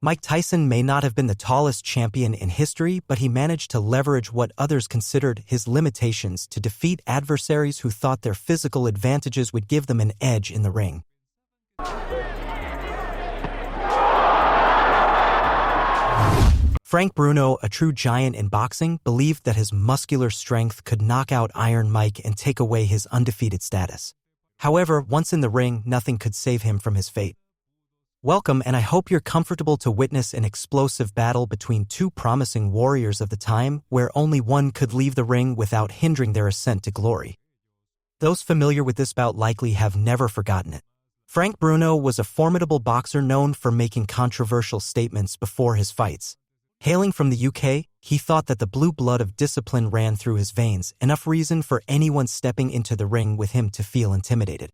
Mike Tyson may not have been the tallest champion in history, but he managed to leverage what others considered his limitations to defeat adversaries who thought their physical advantages would give them an edge in the ring. Frank Bruno, a true giant in boxing, believed that his muscular strength could knock out Iron Mike and take away his undefeated status. However, once in the ring, nothing could save him from his fate. Welcome, and I hope you're comfortable to witness an explosive battle between two promising warriors of the time, where only one could leave the ring without hindering their ascent to glory. Those familiar with this bout likely have never forgotten it. Frank Bruno was a formidable boxer known for making controversial statements before his fights. Hailing from the UK, he thought that the blue blood of discipline ran through his veins, enough reason for anyone stepping into the ring with him to feel intimidated.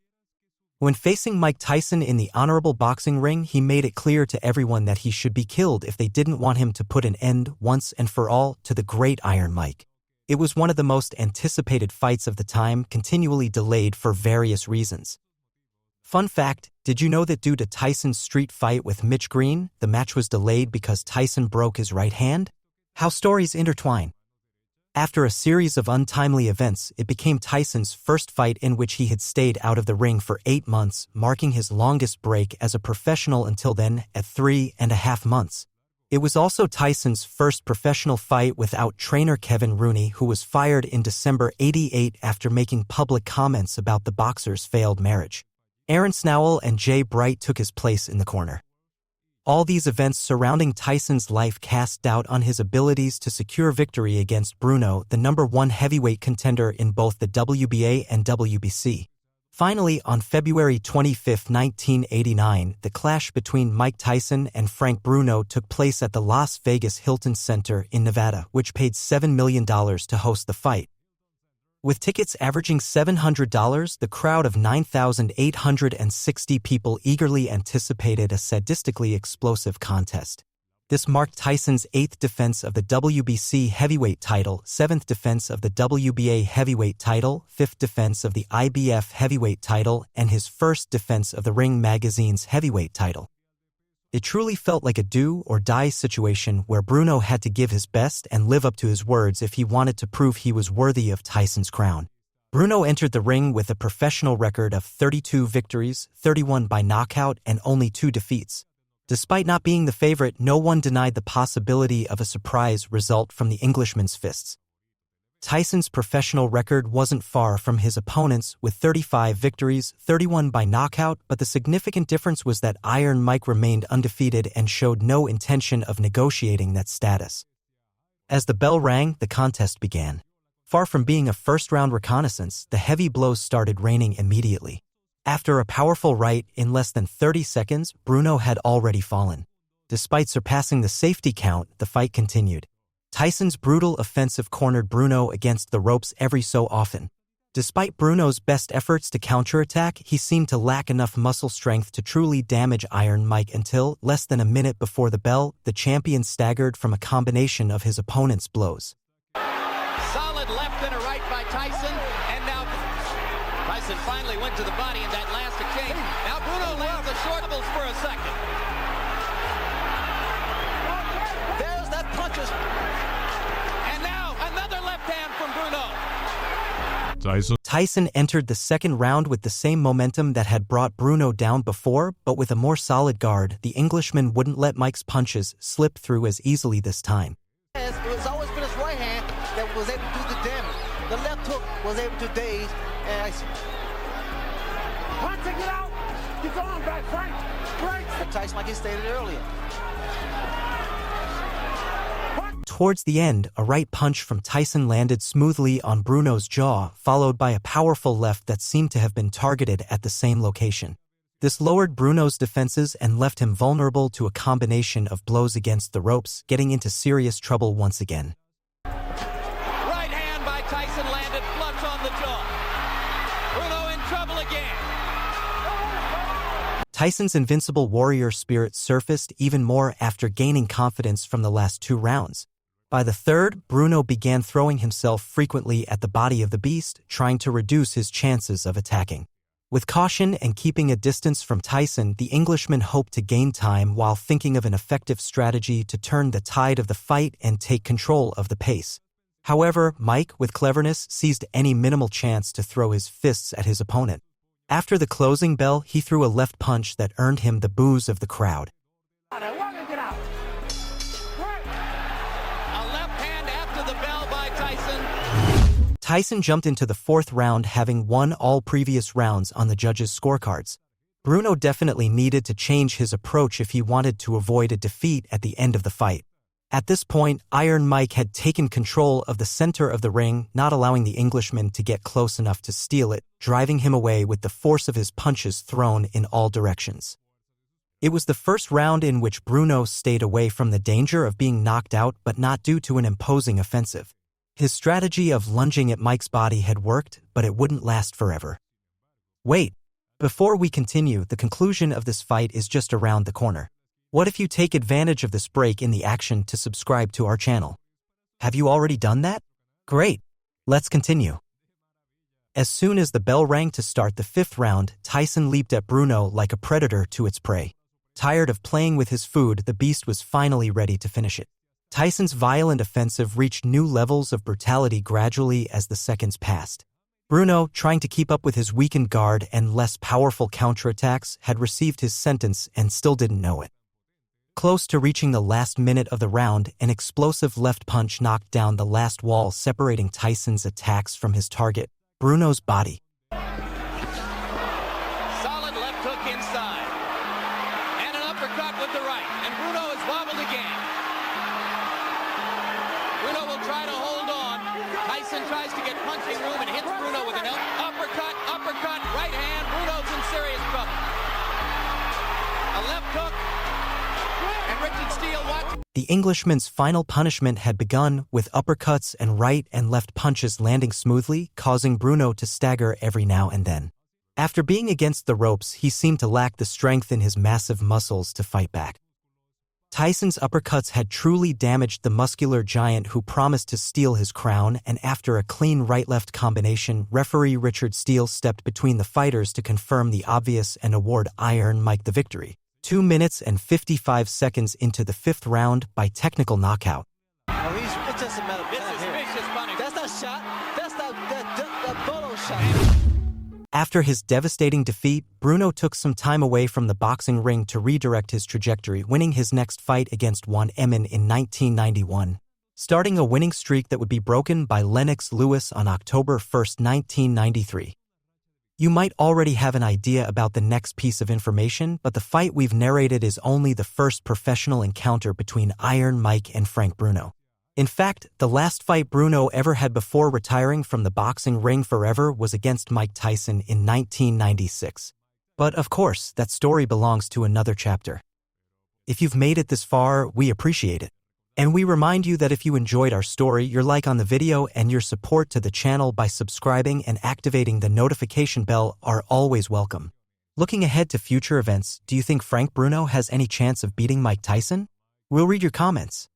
When facing Mike Tyson in the honorable boxing ring, he made it clear to everyone that he should be killed if they didn't want him to put an end, once and for all, to the great Iron Mike. It was one of the most anticipated fights of the time, continually delayed for various reasons. Fun fact, did you know that due to Tyson's street fight with Mitch Green, the match was delayed because Tyson broke his right hand? How stories intertwine. After a series of untimely events, it became Tyson's first fight in which he had stayed out of the ring for 8 months, marking his longest break as a professional until then, at 3.5 months. It was also Tyson's first professional fight without trainer Kevin Rooney, who was fired in December '88 after making public comments about the boxer's failed marriage. Aaron Snowell and Jay Bright took his place in the corner. All these events surrounding Tyson's life cast doubt on his abilities to secure victory against Bruno, the #1 heavyweight contender in both the WBA and WBC. Finally, on February 25, 1989, the clash between Mike Tyson and Frank Bruno took place at the Las Vegas Hilton Center in Nevada, which paid $7 million to host the fight. With tickets averaging $700, the crowd of 9,860 people eagerly anticipated a sadistically explosive contest. This marked Tyson's 8th defense of the WBC heavyweight title, 7th defense of the WBA heavyweight title, 5th defense of the IBF heavyweight title, and his first defense of the Ring Magazine's heavyweight title. It truly felt like a do-or-die situation where Bruno had to give his best and live up to his words if he wanted to prove he was worthy of Tyson's crown. Bruno entered the ring with a professional record of 32 victories, 31 by knockout, and only 2 defeats. Despite not being the favorite, no one denied the possibility of a surprise result from the Englishman's fists. Tyson's professional record wasn't far from his opponent's, with 35 victories, 31 by knockout, but the significant difference was that Iron Mike remained undefeated and showed no intention of negotiating that status. As the bell rang, the contest began. Far from being a first-round reconnaissance, the heavy blows started raining immediately. After a powerful right, in less than 30 seconds, Bruno had already fallen. Despite surpassing the safety count, the fight continued. Tyson's brutal offensive cornered Bruno against the ropes every so often. Despite Bruno's best efforts to counterattack, he seemed to lack enough muscle strength to truly damage Iron Mike until, less than a minute before the bell, the champion staggered from a combination of his opponent's blows. Solid left and a right by Tyson, and now Tyson finally went to the body in that last exchange. Now Bruno lands the short doubles for a second. There's that punches. And now another left hand from Bruno. Tyson entered the second round with the same momentum that had brought Bruno down before, but with a more solid guard. The Englishman wouldn't let Mike's punches slip through as easily this time. It was always been his right hand that was able to do the damage. The left hook was able to daze. Punching it out. Keep going back, Frank. Breaks. Tyson, like he stated earlier. Towards the end, a right punch from Tyson landed smoothly on Bruno's jaw, followed by a powerful left that seemed to have been targeted at the same location. This lowered Bruno's defenses and left him vulnerable to a combination of blows against the ropes, getting into serious trouble once again. Right hand by Tyson landed flush on the jaw. Bruno in trouble again. Tyson's invincible warrior spirit surfaced even more after gaining confidence from the last 2 rounds. By the third, Bruno began throwing himself frequently at the body of the beast, trying to reduce his chances of attacking. With caution and keeping a distance from Tyson, the Englishman hoped to gain time while thinking of an effective strategy to turn the tide of the fight and take control of the pace. However, Mike, with cleverness, seized any minimal chance to throw his fists at his opponent. After the closing bell, he threw a left punch that earned him the boos of the crowd. A left hand after the bell by Tyson. Tyson jumped into the fourth round, having won all previous rounds on the judges' scorecards. Bruno definitely needed to change his approach if he wanted to avoid a defeat at the end of the fight. At this point, Iron Mike had taken control of the center of the ring, not allowing the Englishman to get close enough to steal it, driving him away with the force of his punches thrown in all directions. It was the first round in which Bruno stayed away from the danger of being knocked out, but not due to an imposing offensive. His strategy of lunging at Mike's body had worked, but it wouldn't last forever. Wait, before we continue, the conclusion of this fight is just around the corner. What if you take advantage of this break in the action to subscribe to our channel? Have you already done that? Great. Let's continue. As soon as the bell rang to start the fifth round, Tyson leaped at Bruno like a predator to its prey. Tired of playing with his food, the beast was finally ready to finish it. Tyson's violent offensive reached new levels of brutality gradually as the seconds passed. Bruno, trying to keep up with his weakened guard and less powerful counterattacks, had received his sentence and still didn't know it. Close to reaching the last minute of the round, an explosive left punch knocked down the last wall separating Tyson's attacks from his target, Bruno's body. Solid left hook inside. And an uppercut with the right. And Bruno is wobbled again. Bruno will try to hold on. Tyson tries to get punching room and hits Bruno with an uppercut, right hand. Bruno's in serious trouble. A left hook. The Englishman's final punishment had begun, with uppercuts and right and left punches landing smoothly, causing Bruno to stagger every now and then. After being against the ropes, he seemed to lack the strength in his massive muscles to fight back. Tyson's uppercuts had truly damaged the muscular giant who promised to steal his crown, and after a clean right-left combination, referee Richard Steele stepped between the fighters to confirm the obvious and award Iron Mike the victory. 2 minutes and 55 seconds into the fifth round by technical knockout. It's just a matter of time here. That's not shot. That's not that photo shot. After his devastating defeat, Bruno took some time away from the boxing ring to redirect his trajectory, winning his next fight against Juan Emin in 1991, starting a winning streak that would be broken by Lennox Lewis on October 1, 1993. You might already have an idea about the next piece of information, but the fight we've narrated is only the first professional encounter between Iron Mike and Frank Bruno. In fact, the last fight Bruno ever had before retiring from the boxing ring forever was against Mike Tyson in 1996. But of course, that story belongs to another chapter. If you've made it this far, we appreciate it. And we remind you that if you enjoyed our story, your like on the video and your support to the channel by subscribing and activating the notification bell are always welcome. Looking ahead to future events, do you think Frank Bruno has any chance of beating Mike Tyson? We'll read your comments.